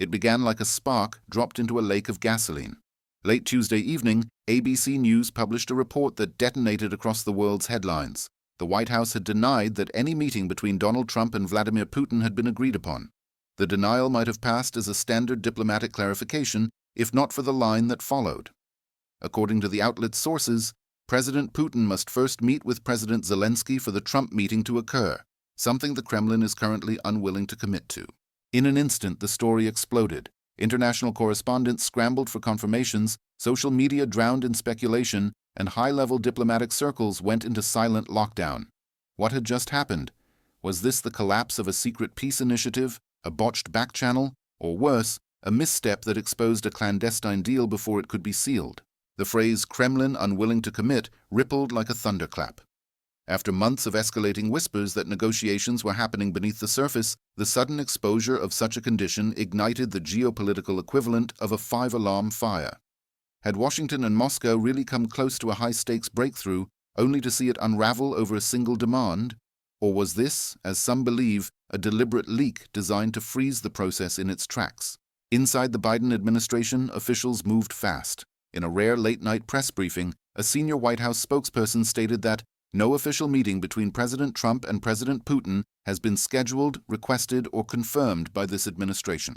It began like a spark dropped into a lake of gasoline. Late Tuesday evening, ABC News published a report that detonated across the world's headlines. The White House had denied that any meeting between Donald Trump and Vladimir Putin had been agreed upon. The denial might have passed as a standard diplomatic clarification, if not for the line that followed. According to the outlet's sources, President Putin must first meet with President Zelensky for the Trump meeting to occur, something the Kremlin is currently unwilling to commit to. In an instant, the story exploded. International correspondents scrambled for confirmations, social media drowned in speculation, and high-level diplomatic circles went into silent lockdown. What had just happened? Was this the collapse of a secret peace initiative, a botched back channel, or worse, a misstep that exposed a clandestine deal before it could be sealed? The phrase "Kremlin unwilling to commit" rippled like a thunderclap. After months of escalating whispers that negotiations were happening beneath the surface, the sudden exposure of such a condition ignited the geopolitical equivalent of a five-alarm fire. Had Washington and Moscow really come close to a high-stakes breakthrough, only to see it unravel over a single demand? Or was this, as some believe, a deliberate leak designed to freeze the process in its tracks? Inside the Biden administration, officials moved fast. In a rare late-night press briefing, a senior White House spokesperson stated that no official meeting between President Trump and President Putin has been scheduled, requested, or confirmed by this administration.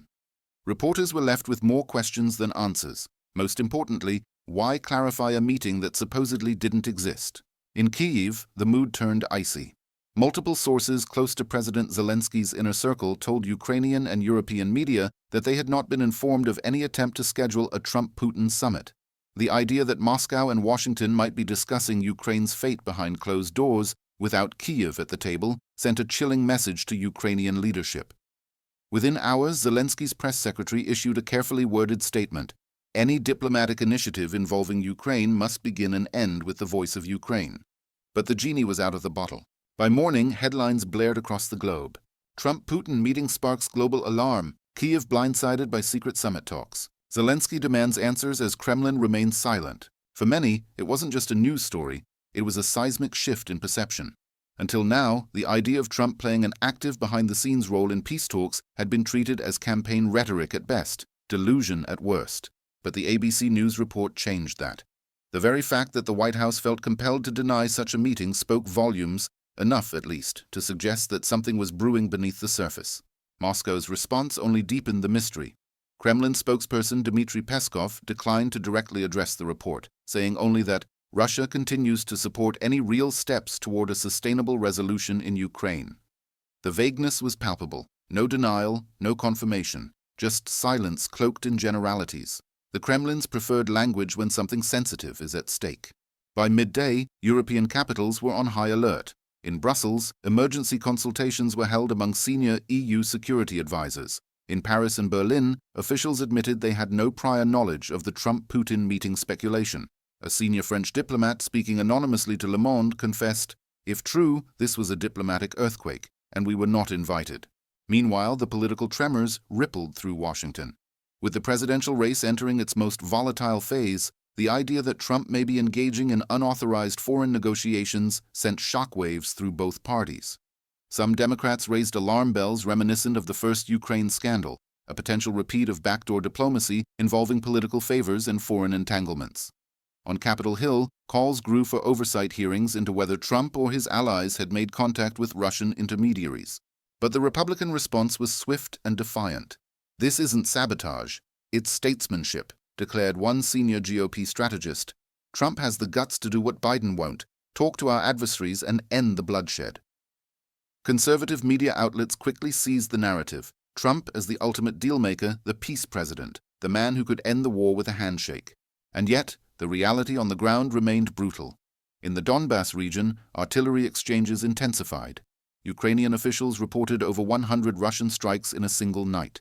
Reporters were left with more questions than answers. Most importantly, why clarify a meeting that supposedly didn't exist? In Kyiv, the mood turned icy. Multiple sources close to President Zelensky's inner circle told Ukrainian and European media that they had not been informed of any attempt to schedule a Trump-Putin summit. The idea that Moscow and Washington might be discussing Ukraine's fate behind closed doors, without Kyiv at the table, sent a chilling message to Ukrainian leadership. Within hours, Zelensky's press secretary issued a carefully worded statement. Any diplomatic initiative involving Ukraine must begin and end with the voice of Ukraine. But the genie was out of the bottle. By morning, headlines blared across the globe. Trump-Putin meeting sparks global alarm. Kyiv blindsided by secret summit talks. Zelensky demands answers as Kremlin remains silent. For many, it wasn't just a news story, it was a seismic shift in perception. Until now, the idea of Trump playing an active behind-the-scenes role in peace talks had been treated as campaign rhetoric at best, delusion at worst. But the ABC News report changed that. The very fact that the White House felt compelled to deny such a meeting spoke volumes, enough at least, to suggest that something was brewing beneath the surface. Moscow's response only deepened the mystery. Kremlin spokesperson Dmitry Peskov declined to directly address the report, saying only that Russia continues to support any real steps toward a sustainable resolution in Ukraine. The vagueness was palpable. No denial, no confirmation, just silence cloaked in generalities. The Kremlin's preferred language when something sensitive is at stake. By midday, European capitals were on high alert. In Brussels, emergency consultations were held among senior EU security advisors. In Paris and Berlin, officials admitted they had no prior knowledge of the Trump-Putin meeting speculation. A senior French diplomat speaking anonymously to Le Monde confessed, "If true, this was a diplomatic earthquake, and we were not invited." Meanwhile, the political tremors rippled through Washington. With the presidential race entering its most volatile phase, the idea that Trump may be engaging in unauthorized foreign negotiations sent shockwaves through both parties. Some Democrats raised alarm bells reminiscent of the first Ukraine scandal, a potential repeat of backdoor diplomacy involving political favors and foreign entanglements. On Capitol Hill, calls grew for oversight hearings into whether Trump or his allies had made contact with Russian intermediaries. But the Republican response was swift and defiant. "This isn't sabotage, it's statesmanship," declared one senior GOP strategist. "Trump has the guts to do what Biden won't, talk to our adversaries and end the bloodshed." Conservative media outlets quickly seized the narrative. Trump as the ultimate dealmaker, the peace president, the man who could end the war with a handshake. And yet, the reality on the ground remained brutal. In the Donbass region, artillery exchanges intensified. Ukrainian officials reported over 100 Russian strikes in a single night.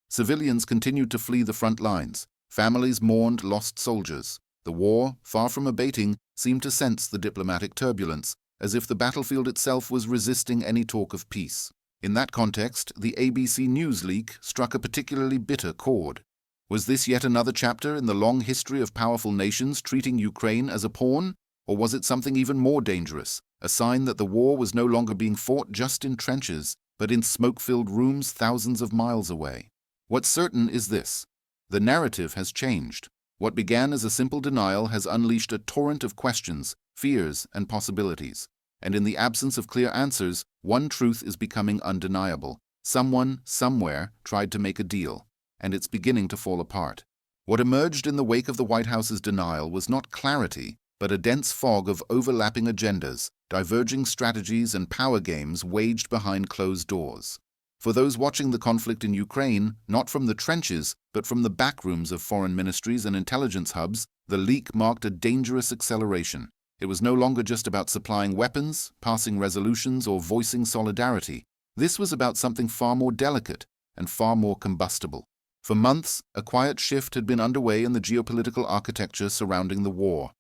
Civilians continued to flee the front lines. Families mourned lost soldiers. The war, far from abating, seemed to sense the diplomatic turbulence, as if the battlefield itself was resisting any talk of peace. In that context, the ABC News leak struck a particularly bitter chord. Was this yet another chapter in the long history of powerful nations treating Ukraine as a pawn? Or was it something even more dangerous, a sign that the war was no longer being fought just in trenches, but in smoke-filled rooms thousands of miles away? What's certain is this: the narrative has changed. What began as a simple denial has unleashed a torrent of questions, fears, and possibilities. And in the absence of clear answers, one truth is becoming undeniable. Someone, somewhere, tried to make a deal, and it's beginning to fall apart. What emerged in the wake of the White House's denial was not clarity, but a dense fog of overlapping agendas, diverging strategies, and power games waged behind closed doors. For those watching the conflict in Ukraine, not from the trenches, but from the backrooms of foreign ministries and intelligence hubs, the leak marked a dangerous acceleration. It was no longer just about supplying weapons, passing resolutions, or voicing solidarity. This was about something far more delicate and far more combustible. For months, a quiet shift had been underway in the geopolitical architecture surrounding the war.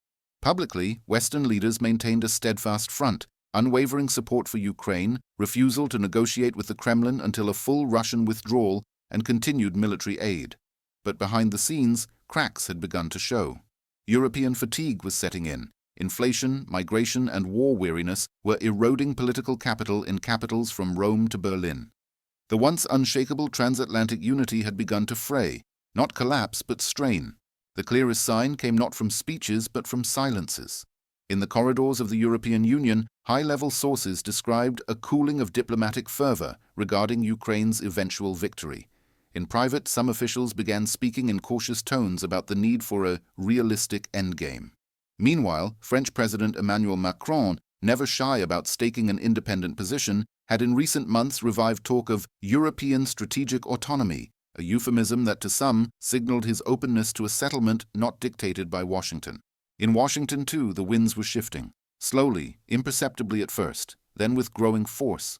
Publicly, Western leaders maintained a steadfast front, unwavering support for Ukraine, refusal to negotiate with the Kremlin until a full Russian withdrawal, and continued military aid. But behind the scenes, cracks had begun to show. European fatigue was setting in. Inflation, migration, and war weariness were eroding political capital in capitals from Rome to Berlin. The once unshakable transatlantic unity had begun to fray, not collapse but strain. The clearest sign came not from speeches but from silences. In the corridors of the European Union, high-level sources described a cooling of diplomatic fervor regarding Ukraine's eventual victory. In private, some officials began speaking in cautious tones about the need for a realistic endgame. Meanwhile, French President Emmanuel Macron, never shy about staking an independent position, had in recent months revived talk of European strategic autonomy, a euphemism that to some signaled his openness to a settlement not dictated by Washington. In Washington, too, the winds were shifting, slowly, imperceptibly at first, then with growing force.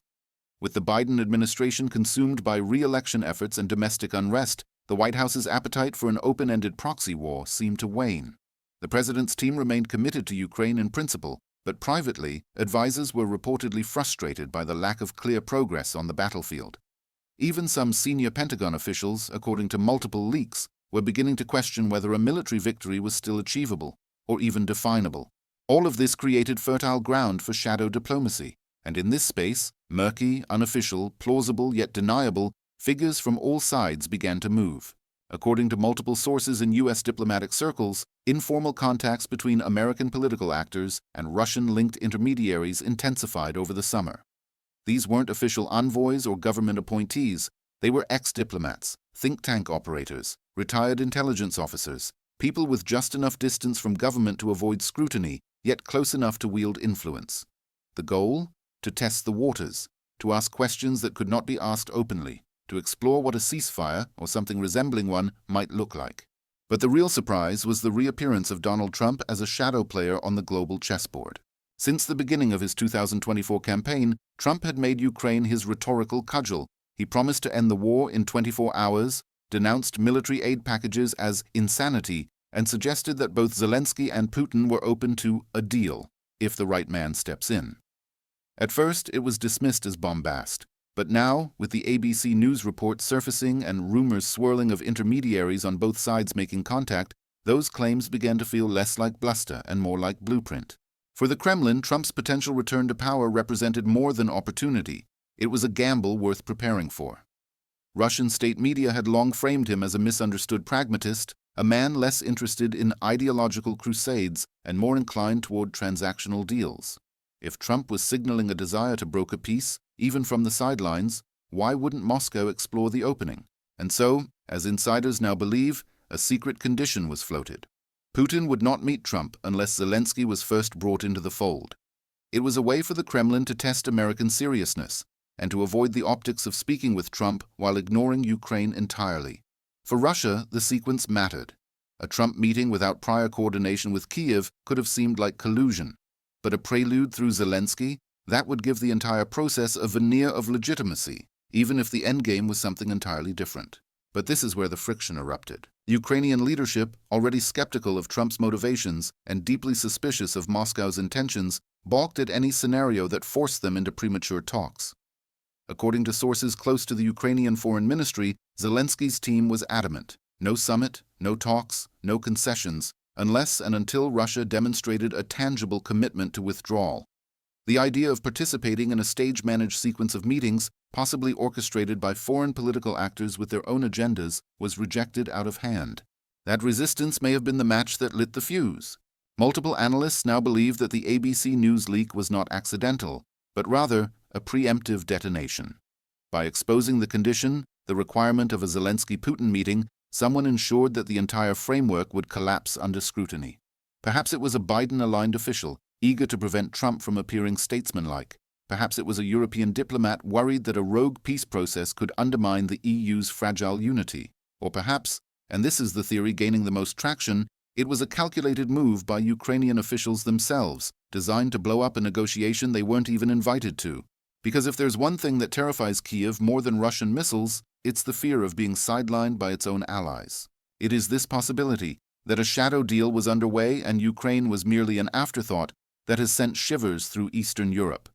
With the Biden administration consumed by re-election efforts and domestic unrest, the White House's appetite for an open-ended proxy war seemed to wane. The president's team remained committed to Ukraine in principle, but privately, advisors were reportedly frustrated by the lack of clear progress on the battlefield. Even some senior Pentagon officials, according to multiple leaks, were beginning to question whether a military victory was still achievable, or even definable. All of this created fertile ground for shadow diplomacy, and in this space, murky, unofficial, plausible yet deniable, figures from all sides began to move. According to multiple sources in U.S. diplomatic circles, informal contacts between American political actors and Russian-linked intermediaries intensified over the summer. These weren't official envoys or government appointees. They were ex-diplomats, think tank operators, retired intelligence officers, people with just enough distance from government to avoid scrutiny, yet close enough to wield influence. The goal? To test the waters, to ask questions that could not be asked openly, to explore what a ceasefire, or something resembling one, might look like. But the real surprise was the reappearance of Donald Trump as a shadow player on the global chessboard. Since the beginning of his 2024 campaign, Trump had made Ukraine his rhetorical cudgel. He promised to end the war in 24 hours, denounced military aid packages as insanity, and suggested that both Zelensky and Putin were open to a deal, if the right man steps in. At first, it was dismissed as bombast. But now, with the ABC News report surfacing and rumors swirling of intermediaries on both sides making contact, those claims began to feel less like bluster and more like blueprint. For the Kremlin, Trump's potential return to power represented more than opportunity. It was a gamble worth preparing for. Russian state media had long framed him as a misunderstood pragmatist, a man less interested in ideological crusades and more inclined toward transactional deals. If Trump was signaling a desire to broker peace, even from the sidelines, why wouldn't Moscow explore the opening? And so, as insiders now believe, a secret condition was floated. Putin would not meet Trump unless Zelensky was first brought into the fold. It was a way for the Kremlin to test American seriousness, and to avoid the optics of speaking with Trump while ignoring Ukraine entirely. For Russia, the sequence mattered. A Trump meeting without prior coordination with Kiev could have seemed like collusion. But a prelude through Zelensky, that would give the entire process a veneer of legitimacy, even if the endgame was something entirely different. But this is where the friction erupted. Ukrainian leadership, already skeptical of Trump's motivations and deeply suspicious of Moscow's intentions, balked at any scenario that forced them into premature talks. According to sources close to the Ukrainian Foreign Ministry, Zelensky's team was adamant. No summit, no talks, no concessions, unless and until Russia demonstrated a tangible commitment to withdrawal. The idea of participating in a stage-managed sequence of meetings possibly orchestrated by foreign political actors with their own agendas, was rejected out of hand. That resistance may have been the match that lit the fuse. Multiple analysts now believe that the ABC News leak was not accidental, but rather a preemptive detonation. By exposing the condition, the requirement of a Zelensky-Putin meeting, someone ensured that the entire framework would collapse under scrutiny. Perhaps it was a Biden-aligned official, eager to prevent Trump from appearing statesmanlike. Perhaps it was a European diplomat worried that a rogue peace process could undermine the EU's fragile unity. Or perhaps, and this is the theory gaining the most traction, it was a calculated move by Ukrainian officials themselves, designed to blow up a negotiation they weren't even invited to. Because if there's one thing that terrifies Kyiv more than Russian missiles, it's the fear of being sidelined by its own allies. It is this possibility, that a shadow deal was underway and Ukraine was merely an afterthought, that has sent shivers through Eastern Europe.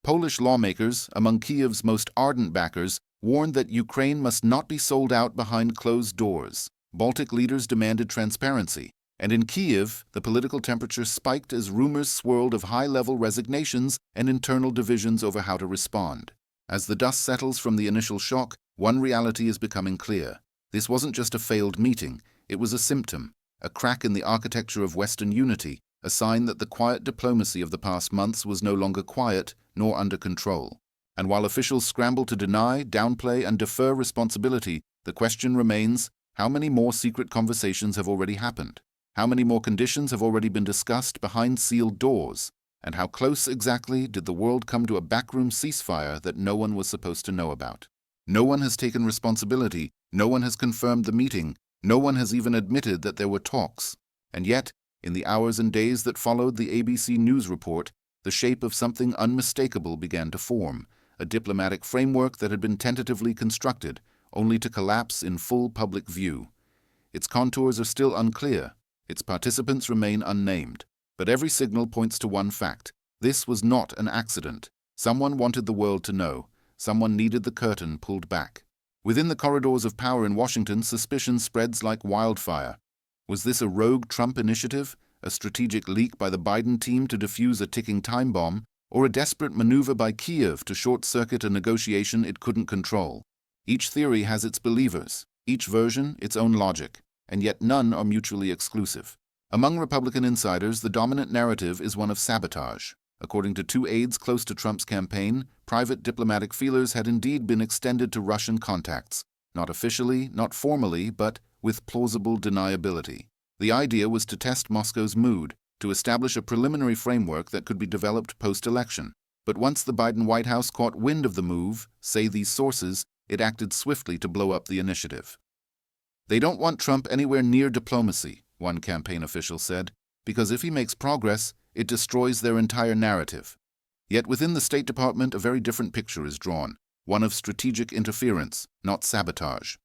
Polish lawmakers, among Kyiv's most ardent backers, warned that Ukraine must not be sold out behind closed doors. Baltic leaders demanded transparency, and in Kyiv, the political temperature spiked as rumors swirled of high-level resignations and internal divisions over how to respond. As the dust settles from the initial shock, one reality is becoming clear. This wasn't just a failed meeting, it was a symptom, a crack in the architecture of Western unity, a sign that the quiet diplomacy of the past months was no longer quiet nor under control. And while officials scramble to deny, downplay, and defer responsibility, the question remains, how many more secret conversations have already happened? How many more conditions have already been discussed behind sealed doors? And how close exactly did the world come to a backroom ceasefire that no one was supposed to know about? No one has taken responsibility, no one has confirmed the meeting, no one has even admitted that there were talks. And yet, in the hours and days that followed the ABC News report, the shape of something unmistakable began to form, a diplomatic framework that had been tentatively constructed, only to collapse in full public view. Its contours are still unclear, its participants remain unnamed, but every signal points to one fact. This was not an accident. Someone wanted the world to know. Someone needed the curtain pulled back. Within the corridors of power in Washington, suspicion spreads like wildfire. Was this a rogue Trump initiative, a strategic leak by the Biden team to defuse a ticking time bomb, or a desperate maneuver by Kyiv to short-circuit a negotiation it couldn't control? Each theory has its believers, each version its own logic, and yet none are mutually exclusive. Among Republican insiders, the dominant narrative is one of sabotage. According to two aides close to Trump's campaign, private diplomatic feelers had indeed been extended to Russian contacts, not officially, not formally, but with plausible deniability. The idea was to test Moscow's mood, to establish a preliminary framework that could be developed post-election. But once the Biden White House caught wind of the move, say these sources, it acted swiftly to blow up the initiative. They don't want Trump anywhere near diplomacy, one campaign official said, because if he makes progress, it destroys their entire narrative. Yet within the State Department, a very different picture is drawn, one of strategic interference, not sabotage.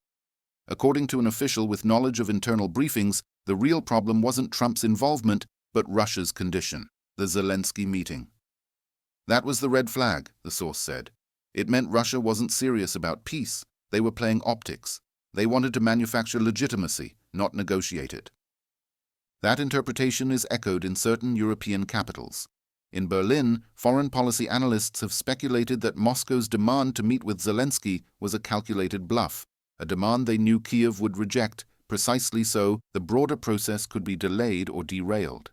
According to an official with knowledge of internal briefings, the real problem wasn't Trump's involvement, but Russia's condition, the Zelensky meeting. That was the red flag, the source said. It meant Russia wasn't serious about peace. They were playing optics. They wanted to manufacture legitimacy, not negotiate it. That interpretation is echoed in certain European capitals. In Berlin, foreign policy analysts have speculated that Moscow's demand to meet with Zelensky was a calculated bluff, a demand they knew Kyiv would reject, precisely so the broader process could be delayed or derailed.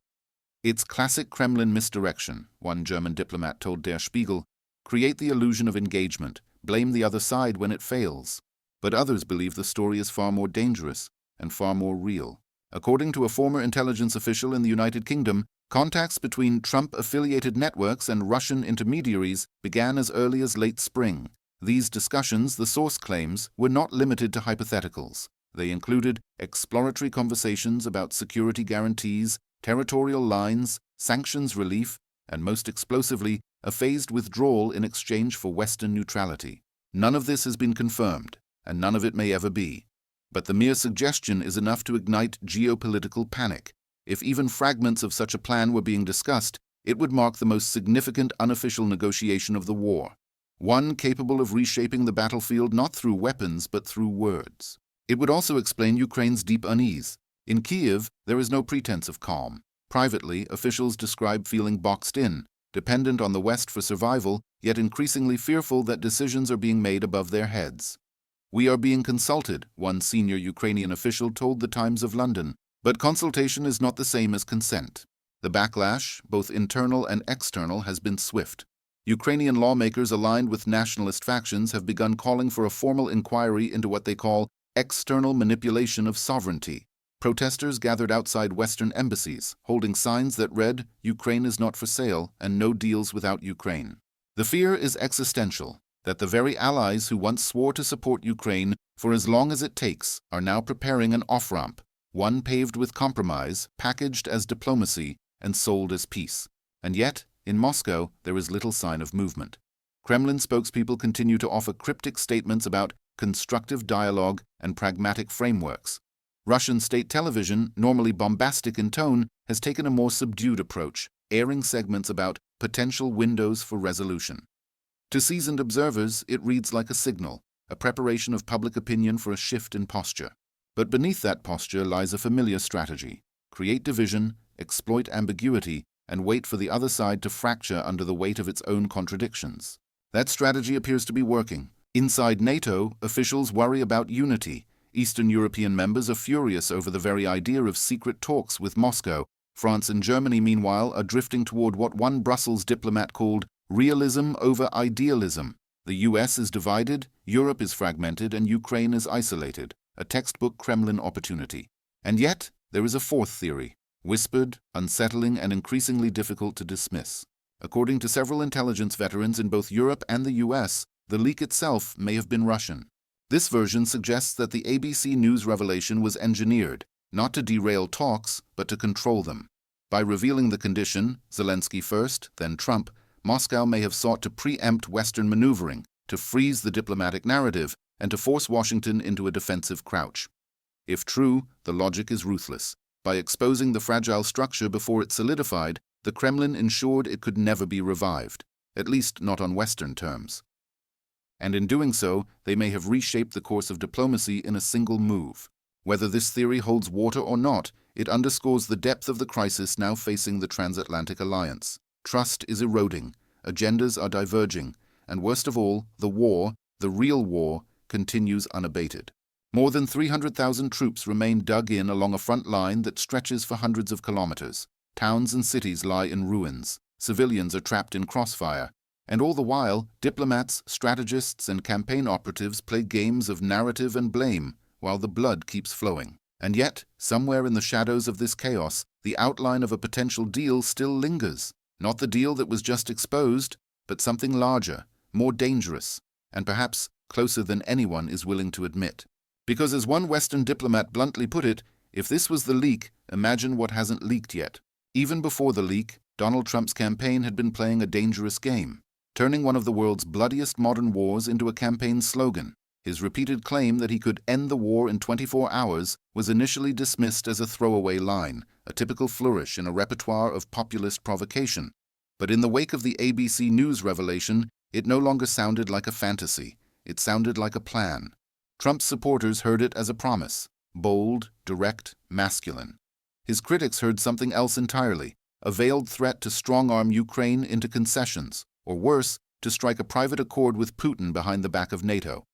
It's classic Kremlin misdirection, one German diplomat told Der Spiegel, create the illusion of engagement, blame the other side when it fails. But others believe the story is far more dangerous and far more real. According to a former intelligence official in the United Kingdom, contacts between Trump-affiliated networks and Russian intermediaries began as early as late spring. These discussions, the source claims, were not limited to hypotheticals. They included exploratory conversations about security guarantees, territorial lines, sanctions relief, and most explosively, a phased withdrawal in exchange for Western neutrality. None of this has been confirmed, and none of it may ever be. But the mere suggestion is enough to ignite geopolitical panic. If even fragments of such a plan were being discussed, it would mark the most significant unofficial negotiation of the war. One capable of reshaping the battlefield not through weapons but through words. It would also explain Ukraine's deep unease. In Kyiv, there is no pretense of calm. Privately, officials describe feeling boxed in. dependent on the West for survival, yet increasingly fearful that decisions are being made above their heads. "We are being consulted," one senior Ukrainian official told the Times of London, but consultation is not the same as consent. The backlash, both internal and external, has been swift. Ukrainian lawmakers aligned with nationalist factions have begun calling for a formal inquiry into what they call external manipulation of sovereignty. Protesters gathered outside Western embassies, holding signs that read, "Ukraine is not for sale," and "No deals without Ukraine." The fear is existential, that the very allies who once swore to support Ukraine for as long as it takes are now preparing an off-ramp, one paved with compromise, packaged as diplomacy, and sold as peace. And yet, in Moscow, there is little sign of movement. Kremlin spokespeople continue to offer cryptic statements about constructive dialogue and pragmatic frameworks. Russian state television, normally bombastic in tone, has taken a more subdued approach, airing segments about potential windows for resolution. To seasoned observers, it reads like a signal, a preparation of public opinion for a shift in posture. But beneath that posture lies a familiar strategy: create division, exploit ambiguity, and wait for the other side to fracture under the weight of its own contradictions. That strategy appears to be working. Inside NATO, officials worry about unity. Eastern European members are furious over the very idea of secret talks with Moscow. France and Germany, meanwhile, are drifting toward what one Brussels diplomat called realism over idealism. The US is divided, Europe is fragmented, and Ukraine is isolated, a textbook Kremlin opportunity. And yet, there is a fourth theory, whispered, unsettling, and increasingly difficult to dismiss. According to several intelligence veterans in both Europe and the US, the leak itself may have been Russian. This version suggests that the ABC News revelation was engineered, not to derail talks, but to control them. By revealing the condition, Zelensky first, then Trump, Moscow may have sought to preempt Western maneuvering, to freeze the diplomatic narrative, and to force Washington into a defensive crouch. If true, the logic is ruthless. By exposing the fragile structure before it solidified, the Kremlin ensured it could never be revived, at least not on Western terms. And in doing so, they may have reshaped the course of diplomacy in a single move. Whether this theory holds water or not, it underscores the depth of the crisis now facing the transatlantic alliance. Trust is eroding, agendas are diverging, and worst of all, the war, the real war, continues unabated. More than 300,000 troops remain dug in along a front line that stretches for hundreds of kilometers. Towns and cities lie in ruins. Civilians are trapped in crossfire. And all the while, diplomats, strategists, and campaign operatives play games of narrative and blame, while the blood keeps flowing. And yet, somewhere in the shadows of this chaos, the outline of a potential deal still lingers. Not the deal that was just exposed, but something larger, more dangerous, and perhaps closer than anyone is willing to admit. Because as one Western diplomat bluntly put it, if this was the leak, imagine what hasn't leaked yet. Even before the leak, Donald Trump's campaign had been playing a dangerous game, turning one of the world's bloodiest modern wars into a campaign slogan. His repeated claim that he could end the war in 24 hours was initially dismissed as a throwaway line, a typical flourish in a repertoire of populist provocation. But in the wake of the ABC News revelation, it no longer sounded like a fantasy. It sounded like a plan. Trump's supporters heard it as a promise, bold, direct, masculine. His critics heard something else entirely, a veiled threat to strong-arm Ukraine into concessions, or worse, to strike a private accord with Putin behind the back of NATO.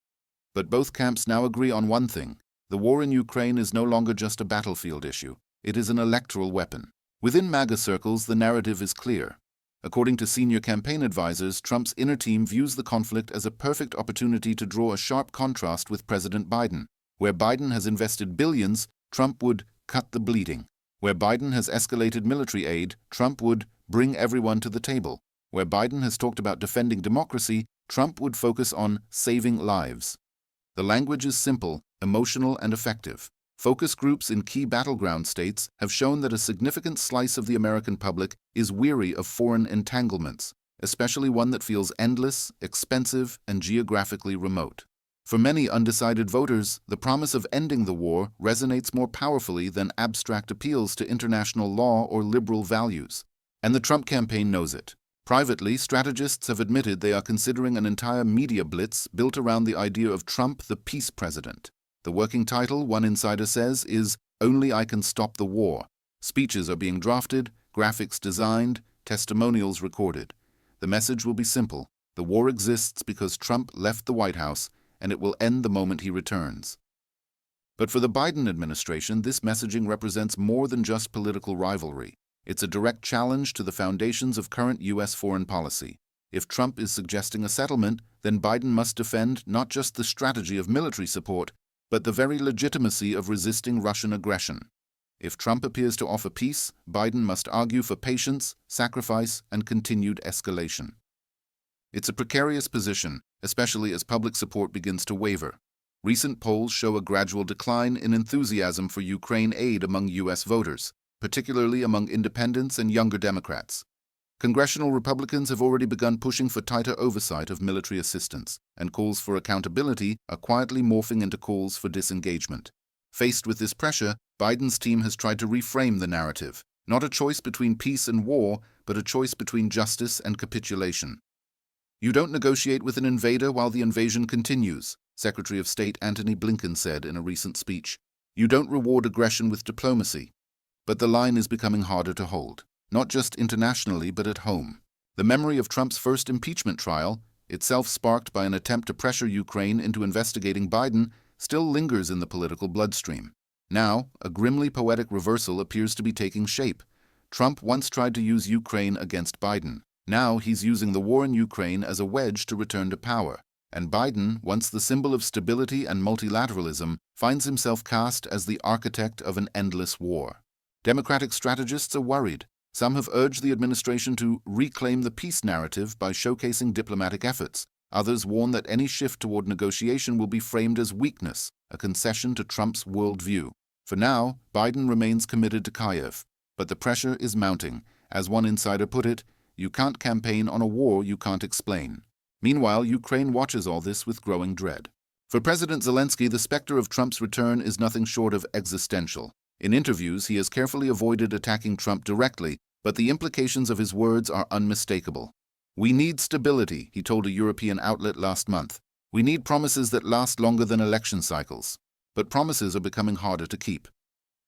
But both camps now agree on one thing: the war in Ukraine is no longer just a battlefield issue. It is an electoral weapon. Within MAGA circles, the narrative is clear. According to senior campaign advisors, Trump's inner team views the conflict as a perfect opportunity to draw a sharp contrast with President Biden. Where Biden has invested billions, Trump would cut the bleeding. Where Biden has escalated military aid, Trump would bring everyone to the table. Where Biden has talked about defending democracy, Trump would focus on saving lives. The language is simple, emotional, and effective. Focus groups in key battleground states have shown that a significant slice of the American public is weary of foreign entanglements, especially one that feels endless, expensive, and geographically remote. For many undecided voters, the promise of ending the war resonates more powerfully than abstract appeals to international law or liberal values. And the Trump campaign knows it. Privately, strategists have admitted they are considering an entire media blitz built around the idea of Trump the peace president. The working title, one insider says, is "Only I Can Stop the War." Speeches are being drafted, graphics designed, testimonials recorded. The message will be simple. The war exists because Trump left the White House, and it will end the moment he returns. But for the Biden administration, this messaging represents more than just political rivalry. It's a direct challenge to the foundations of current U.S. foreign policy. If Trump is suggesting a settlement, then Biden must defend not just the strategy of military support, but the very legitimacy of resisting Russian aggression. If Trump appears to offer peace, Biden must argue for patience, sacrifice, and continued escalation. It's a precarious position, especially as public support begins to waver. Recent polls show a gradual decline in enthusiasm for Ukraine aid among U.S. voters, particularly among independents and younger Democrats. Congressional Republicans have already begun pushing for tighter oversight of military assistance, and calls for accountability are quietly morphing into calls for disengagement. Faced with this pressure, Biden's team has tried to reframe the narrative, not a choice between peace and war, but a choice between justice and capitulation. You don't negotiate with an invader while the invasion continues, Secretary of State Antony Blinken said in a recent speech. You don't reward aggression with diplomacy. But the line is becoming harder to hold, not just internationally but at home. The memory of Trump's first impeachment trial, itself sparked by an attempt to pressure Ukraine into investigating Biden, still lingers in the political bloodstream. Now, a grimly poetic reversal appears to be taking shape. Trump once tried to use Ukraine against Biden. Now he's using the war in Ukraine as a wedge to return to power. And Biden, once the symbol of stability and multilateralism, finds himself cast as the architect of an endless war. Democratic strategists are worried. Some have urged the administration to reclaim the peace narrative by showcasing diplomatic efforts. Others warn that any shift toward negotiation will be framed as weakness, a concession to Trump's worldview. For now, Biden remains committed to Kyiv, but the pressure is mounting. As one insider put it, you can't campaign on a war you can't explain. Meanwhile, Ukraine watches all this with growing dread. For President Zelensky, the specter of Trump's return is nothing short of existential. In interviews, he has carefully avoided attacking Trump directly, but the implications of his words are unmistakable. We need stability, he told a European outlet last month. We need promises that last longer than election cycles. But promises are becoming harder to keep.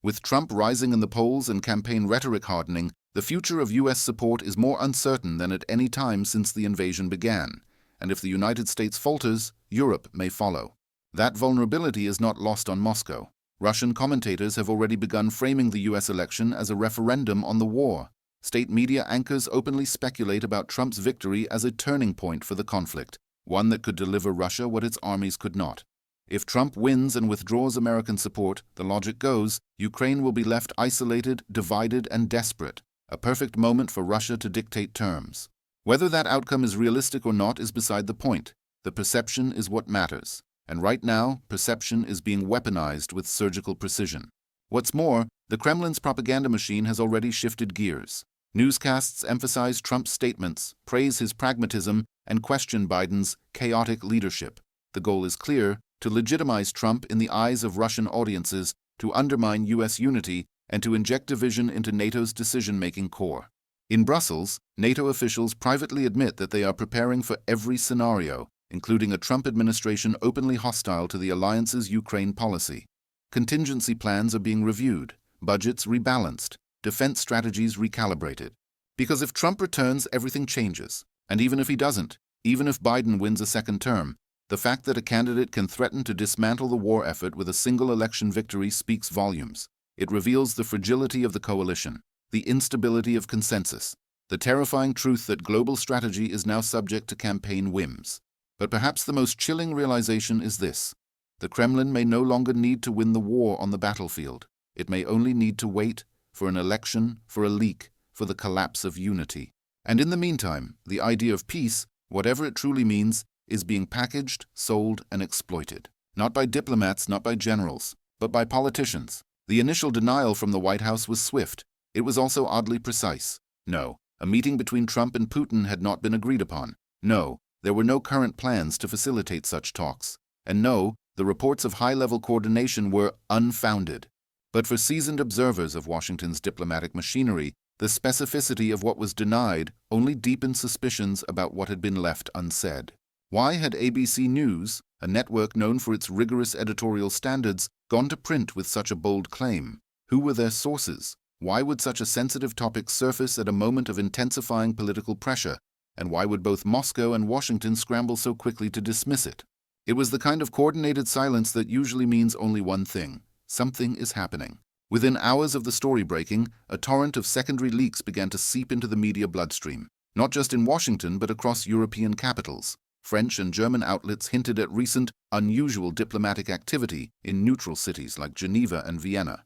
With Trump rising in the polls and campaign rhetoric hardening, the future of U.S. support is more uncertain than at any time since the invasion began. And if the United States falters, Europe may follow. That vulnerability is not lost on Moscow. Russian commentators have already begun framing the U.S. election as a referendum on the war. State media anchors openly speculate about Trump's victory as a turning point for the conflict, one that could deliver Russia what its armies could not. If Trump wins and withdraws American support, the logic goes, Ukraine will be left isolated, divided, and desperate, a perfect moment for Russia to dictate terms. Whether that outcome is realistic or not is beside the point. The perception is what matters. And right now, perception is being weaponized with surgical precision. What's more, the Kremlin's propaganda machine has already shifted gears. Newscasts emphasize Trump's statements, praise his pragmatism, and question Biden's chaotic leadership. The goal is clear: to legitimize Trump in the eyes of Russian audiences, to undermine U.S. unity, and to inject division into NATO's decision-making core. In Brussels, NATO officials privately admit that they are preparing for every scenario, including a Trump administration openly hostile to the alliance's Ukraine policy. Contingency plans are being reviewed, budgets rebalanced, defense strategies recalibrated. Because if Trump returns, everything changes. And even if he doesn't, even if Biden wins a second term, the fact that a candidate can threaten to dismantle the war effort with a single election victory speaks volumes. It reveals the fragility of the coalition, the instability of consensus, the terrifying truth that global strategy is now subject to campaign whims. But perhaps the most chilling realization is this: the Kremlin may no longer need to win the war on the battlefield. It may only need to wait for an election, for a leak, for the collapse of unity. And in the meantime, the idea of peace, whatever it truly means, is being packaged, sold, and exploited. Not by diplomats, not by generals, but by politicians. The initial denial from the White House was swift. It was also oddly precise. No, a meeting between Trump and Putin had not been agreed upon. No, there were no current plans to facilitate such talks. And no, the reports of high-level coordination were unfounded. But for seasoned observers of Washington's diplomatic machinery, the specificity of what was denied only deepened suspicions about what had been left unsaid. Why had ABC News, a network known for its rigorous editorial standards, gone to print with such a bold claim? Who were their sources? Why would such a sensitive topic surface at a moment of intensifying political pressure, and why would both Moscow and Washington scramble so quickly to dismiss it? It was the kind of coordinated silence that usually means only one thing: something is happening. Within hours of the story breaking, a torrent of secondary leaks began to seep into the media bloodstream, not just in Washington but across European capitals. French and German outlets hinted at recent, unusual diplomatic activity in neutral cities like Geneva and Vienna.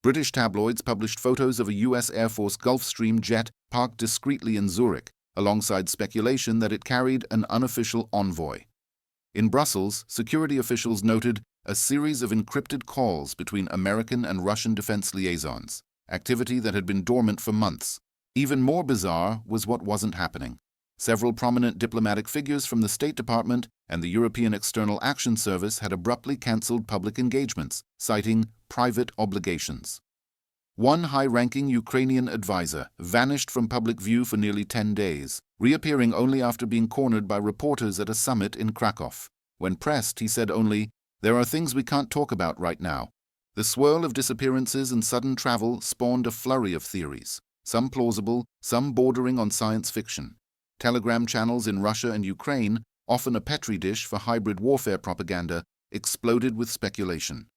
British tabloids published photos of a U.S. Air Force Gulfstream jet parked discreetly in Zurich, alongside speculation that it carried an unofficial envoy. In Brussels, security officials noted a series of encrypted calls between American and Russian defense liaisons, activity that had been dormant for months. Even more bizarre was what wasn't happening. Several prominent diplomatic figures from the State Department and the European External Action Service had abruptly cancelled public engagements, citing private obligations. One high-ranking Ukrainian advisor vanished from public view for nearly 10 days, reappearing only after being cornered by reporters at a summit in Krakow. When pressed, he said only, "There are things we can't talk about right now." The swirl of disappearances and sudden travel spawned a flurry of theories, some plausible, some bordering on science fiction. Telegram channels in Russia and Ukraine, often a petri dish for hybrid warfare propaganda, exploded with speculation.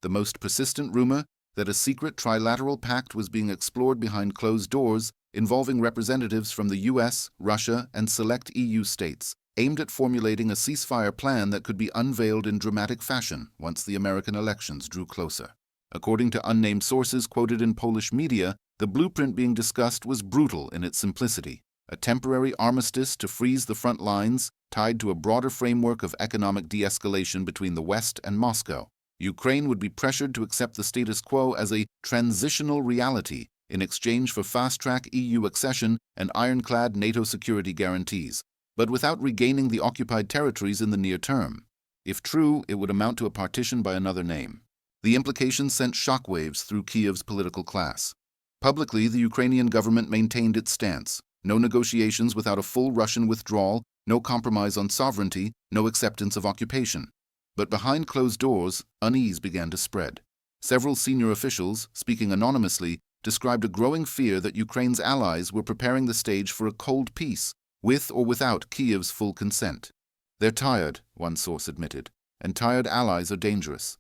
The most persistent rumor, that a secret trilateral pact was being explored behind closed doors, involving representatives from the US, Russia, and select EU states, aimed at formulating a ceasefire plan that could be unveiled in dramatic fashion once the American elections drew closer. According to unnamed sources quoted in Polish media, the blueprint being discussed was brutal in its simplicity: a temporary armistice to freeze the front lines, tied to a broader framework of economic de-escalation between the West and Moscow. Ukraine would be pressured to accept the status quo as a transitional reality in exchange for fast-track EU accession and ironclad NATO security guarantees, but without regaining the occupied territories in the near term. If true, it would amount to a partition by another name. The implications sent shockwaves through Kiev's political class. Publicly, the Ukrainian government maintained its stance: no negotiations without a full Russian withdrawal, no compromise on sovereignty, no acceptance of occupation. But behind closed doors, unease began to spread. Several senior officials, speaking anonymously, described a growing fear that Ukraine's allies were preparing the stage for a cold peace, with or without Kiev's full consent. "They're tired," one source admitted, "and tired allies are dangerous."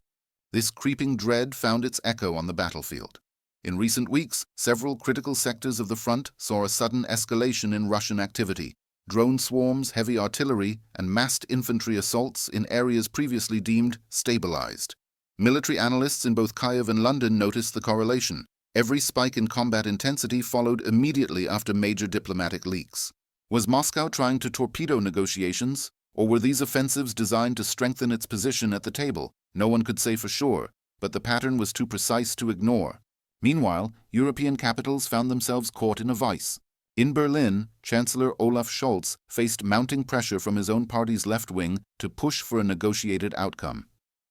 This creeping dread found its echo on the battlefield. In recent weeks, several critical sectors of the front saw a sudden escalation in Russian activity: drone swarms, heavy artillery, and massed infantry assaults in areas previously deemed stabilized. Military analysts in both Kyiv and London noticed the correlation. Every spike in combat intensity followed immediately after major diplomatic leaks. Was Moscow trying to torpedo negotiations, or were these offensives designed to strengthen its position at the table? No one could say for sure, but the pattern was too precise to ignore. Meanwhile, European capitals found themselves caught in a vice. In Berlin, Chancellor Olaf Scholz faced mounting pressure from his own party's left wing to push for a negotiated outcome.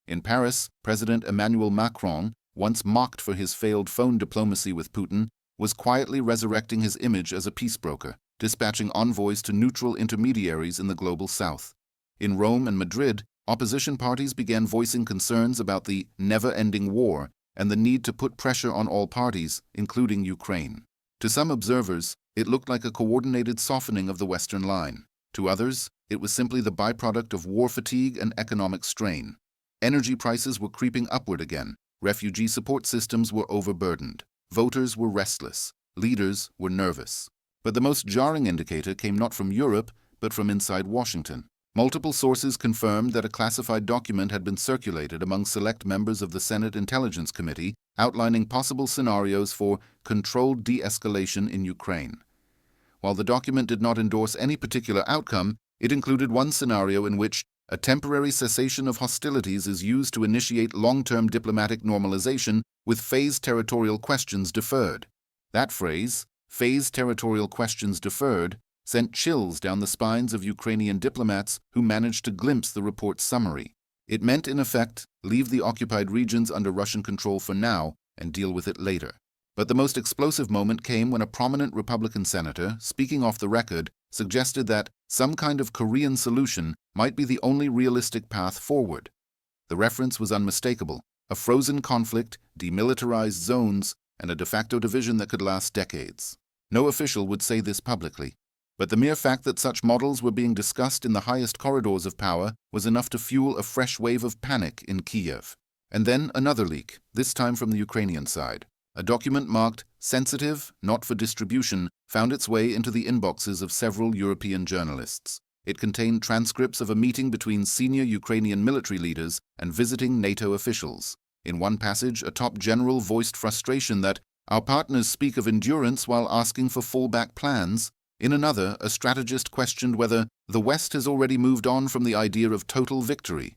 In Paris, President Emmanuel Macron, once mocked for his failed phone diplomacy with Putin, was quietly resurrecting his image as a peace broker, dispatching envoys to neutral intermediaries in the global south. In Rome and Madrid, opposition parties began voicing concerns about the never-ending war and the need to put pressure on all parties, including Ukraine. To some observers, it looked like a coordinated softening of the Western line. To others, it was simply the byproduct of war fatigue and economic strain. Energy prices were creeping upward again. Refugee support systems were overburdened. Voters were restless. Leaders were nervous. But the most jarring indicator came not from Europe, but from inside Washington. Multiple sources confirmed that a classified document had been circulated among select members of the Senate Intelligence Committee outlining possible scenarios for controlled de-escalation in Ukraine. While the document did not endorse any particular outcome, it included one scenario in which a temporary cessation of hostilities is used to initiate long-term diplomatic normalization with phased territorial questions deferred. That phrase, phased territorial questions deferred, sent chills down the spines of Ukrainian diplomats who managed to glimpse the report's summary. It meant, in effect, leave the occupied regions under Russian control for now and deal with it later. But the most explosive moment came when a prominent Republican senator, speaking off the record, suggested that some kind of Korean solution might be the only realistic path forward. The reference was unmistakable: a frozen conflict, demilitarized zones, and a de facto division that could last decades. No official would say this publicly, but the mere fact that such models were being discussed in the highest corridors of power was enough to fuel a fresh wave of panic in Kiev. And then another leak, this time from the Ukrainian side. A document marked "sensitive, not for distribution" found its way into the inboxes of several European journalists. It contained transcripts of a meeting between senior Ukrainian military leaders and visiting NATO officials. In one passage, a top general voiced frustration that "our partners speak of endurance while asking for fallback plans." In another, a strategist questioned whether the West has already moved on from the idea of total victory.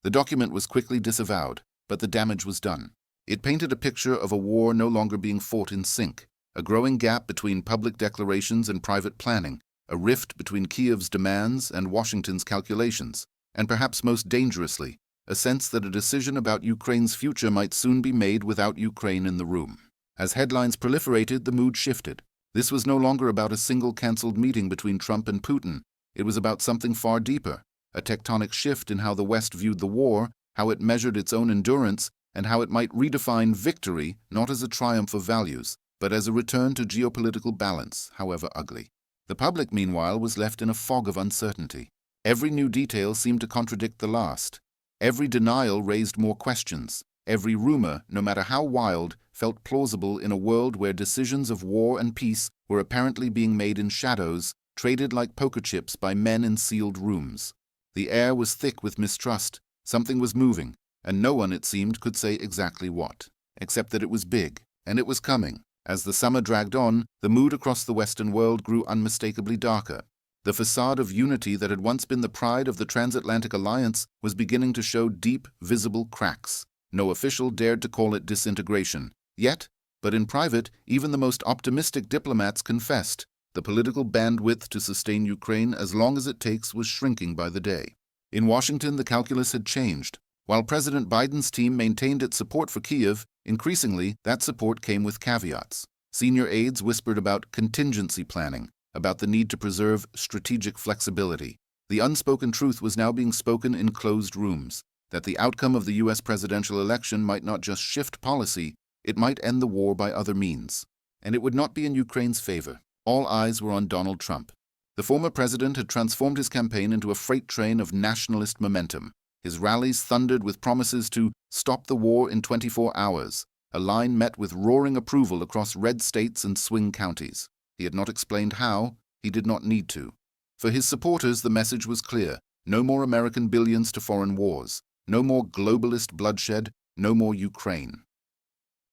The document was quickly disavowed, but the damage was done. It painted a picture of a war no longer being fought in sync, a growing gap between public declarations and private planning, a rift between Kiev's demands and Washington's calculations, and perhaps most dangerously, a sense that a decision about Ukraine's future might soon be made without Ukraine in the room. As headlines proliferated, the mood shifted. This was no longer about a single cancelled meeting between Trump and Putin. It was about something far deeper, a tectonic shift in how the West viewed the war, how it measured its own endurance, and how it might redefine victory not as a triumph of values, but as a return to geopolitical balance, however ugly. The public, meanwhile, was left in a fog of uncertainty. Every new detail seemed to contradict the last. Every denial raised more questions. Every rumor, no matter how wild, felt plausible in a world where decisions of war and peace were apparently being made in shadows, traded like poker chips by men in sealed rooms. The air was thick with mistrust. Something was moving, and no one, it seemed, could say exactly what, except that it was big, and it was coming. As the summer dragged on, the mood across the Western world grew unmistakably darker. The facade of unity that had once been the pride of the transatlantic alliance was beginning to show deep, visible cracks. No official dared to call it disintegration. Yet, but in private, even the most optimistic diplomats confessed, the political bandwidth to sustain Ukraine as long as it takes was shrinking by the day. In Washington, the calculus had changed. While President Biden's team maintained its support for Kiev, increasingly that support came with caveats. Senior aides whispered about contingency planning, about the need to preserve strategic flexibility. The unspoken truth was now being spoken in closed rooms, that the outcome of the U.S. presidential election might not just shift policy, it might end the war by other means. And it would not be in Ukraine's favor. All eyes were on Donald Trump. The former president had transformed his campaign into a freight train of nationalist momentum. His rallies thundered with promises to stop the war in 24 hours, a line met with roaring approval across red states and swing counties. He had not explained how. He did not need to. For his supporters, the message was clear. No more American billions to foreign wars. No more globalist bloodshed. No more Ukraine.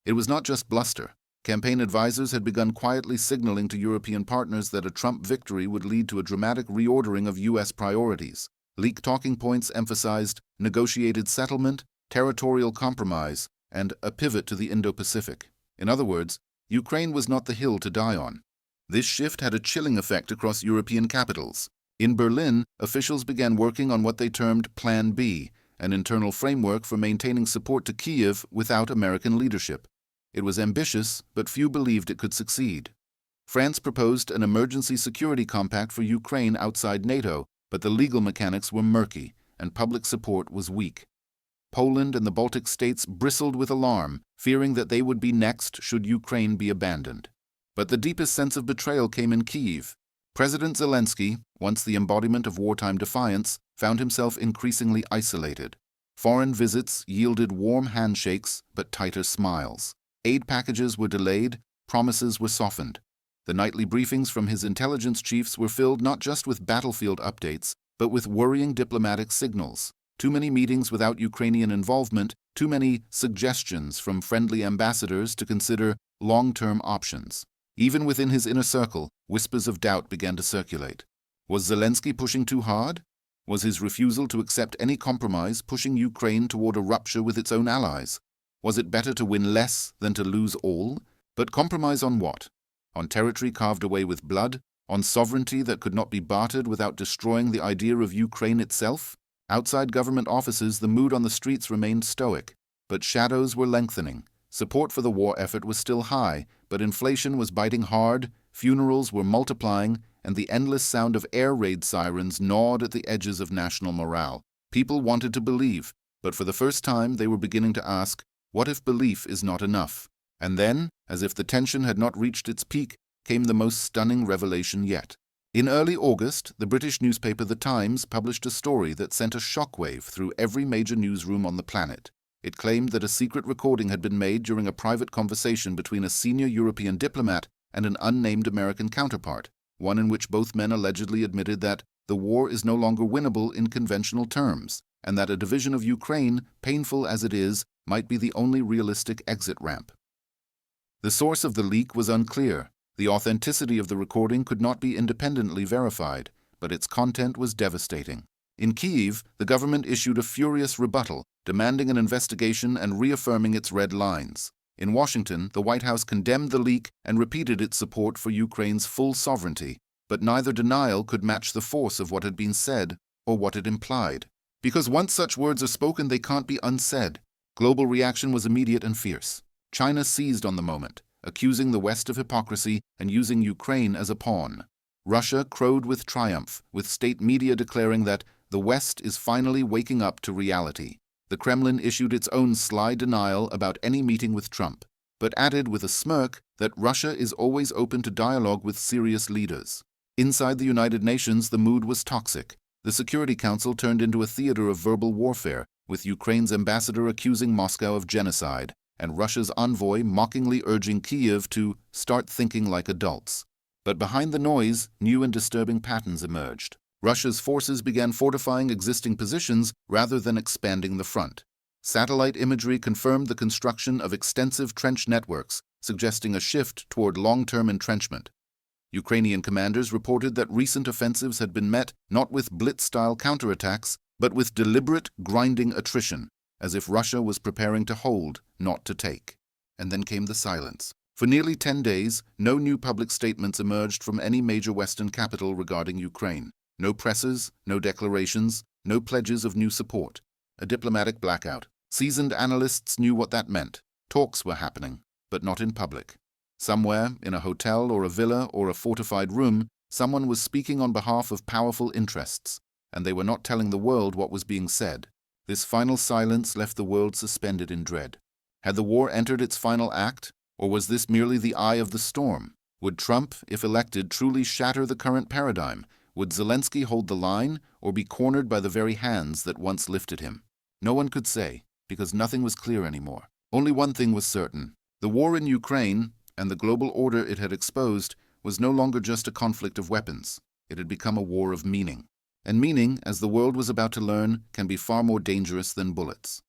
It was not just bluster. Campaign advisors had begun quietly signaling to European partners that a Trump victory would lead to a dramatic reordering of U.S. priorities. Leaked talking points emphasized negotiated settlement, territorial compromise, and a pivot to the Indo-Pacific. In other words, Ukraine was not the hill to die on. This shift had a chilling effect across European capitals. In Berlin, officials began working on what they termed Plan B, an internal framework for maintaining support to Kiev without American leadership. It was ambitious, but few believed it could succeed. France proposed an emergency security compact for Ukraine outside NATO, but the legal mechanics were murky, and public support was weak. Poland and the Baltic states bristled with alarm, fearing that they would be next should Ukraine be abandoned. But the deepest sense of betrayal came in Kyiv. President Zelensky, once the embodiment of wartime defiance, found himself increasingly isolated. Foreign visits yielded warm handshakes but tighter smiles. Aid packages were delayed, promises were softened. The nightly briefings from his intelligence chiefs were filled not just with battlefield updates, but with worrying diplomatic signals. Too many meetings without Ukrainian involvement, too many suggestions from friendly ambassadors to consider long-term options. Even within his inner circle, whispers of doubt began to circulate. Was Zelensky pushing too hard? Was his refusal to accept any compromise pushing Ukraine toward a rupture with its own allies? Was it better to win less than to lose all? But compromise on what? On territory carved away with blood? On sovereignty that could not be bartered without destroying the idea of Ukraine itself? Outside government offices, the mood on the streets remained stoic, but shadows were lengthening. Support for the war effort was still high, but inflation was biting hard, funerals were multiplying, and the endless sound of air raid sirens gnawed at the edges of national morale. People wanted to believe, but for the first time they were beginning to ask, what if belief is not enough? And then, as if the tension had not reached its peak, came the most stunning revelation yet. In early August, the British newspaper The Times published a story that sent a shockwave through every major newsroom on the planet. It claimed that a secret recording had been made during a private conversation between a senior European diplomat and an unnamed American counterpart, one in which both men allegedly admitted that the war is no longer winnable in conventional terms, and that a division of Ukraine, painful as it is, might be the only realistic exit ramp. The source of the leak was unclear. The authenticity of the recording could not be independently verified, but its content was devastating. In Kyiv, the government issued a furious rebuttal, demanding an investigation and reaffirming its red lines. In Washington, the White House condemned the leak and repeated its support for Ukraine's full sovereignty, but neither denial could match the force of what had been said or what it implied. Because once such words are spoken, they can't be unsaid. Global reaction was immediate and fierce. China seized on the moment, accusing the West of hypocrisy and using Ukraine as a pawn. Russia crowed with triumph, with state media declaring that the West is finally waking up to reality. The Kremlin issued its own sly denial about any meeting with Trump, but added with a smirk that Russia is always open to dialogue with serious leaders. Inside the United Nations, the mood was toxic. The Security Council turned into a theater of verbal warfare, with Ukraine's ambassador accusing Moscow of genocide, and Russia's envoy mockingly urging Kyiv to start thinking like adults. But behind the noise, new and disturbing patterns emerged. Russia's forces began fortifying existing positions rather than expanding the front. Satellite imagery confirmed the construction of extensive trench networks, suggesting a shift toward long-term entrenchment. Ukrainian commanders reported that recent offensives had been met not with blitz-style counterattacks, but with deliberate, grinding attrition, as if Russia was preparing to hold, not to take. And then came the silence. For nearly 10 days, no new public statements emerged from any major Western capital regarding Ukraine. No presses, no declarations, no pledges of new support. A diplomatic blackout. Seasoned analysts knew what that meant. Talks were happening, but not in public. Somewhere, in a hotel or a villa or a fortified room, someone was speaking on behalf of powerful interests, and they were not telling the world what was being said. This final silence left the world suspended in dread. Had the war entered its final act, or was this merely the eye of the storm? Would Trump, if elected, truly shatter the current paradigm? Would Zelensky hold the line, or be cornered by the very hands that once lifted him? No one could say, because nothing was clear anymore. Only one thing was certain. The war in Ukraine, and the global order it had exposed, was no longer just a conflict of weapons. It had become a war of meaning. And meaning, as the world was about to learn, can be far more dangerous than bullets.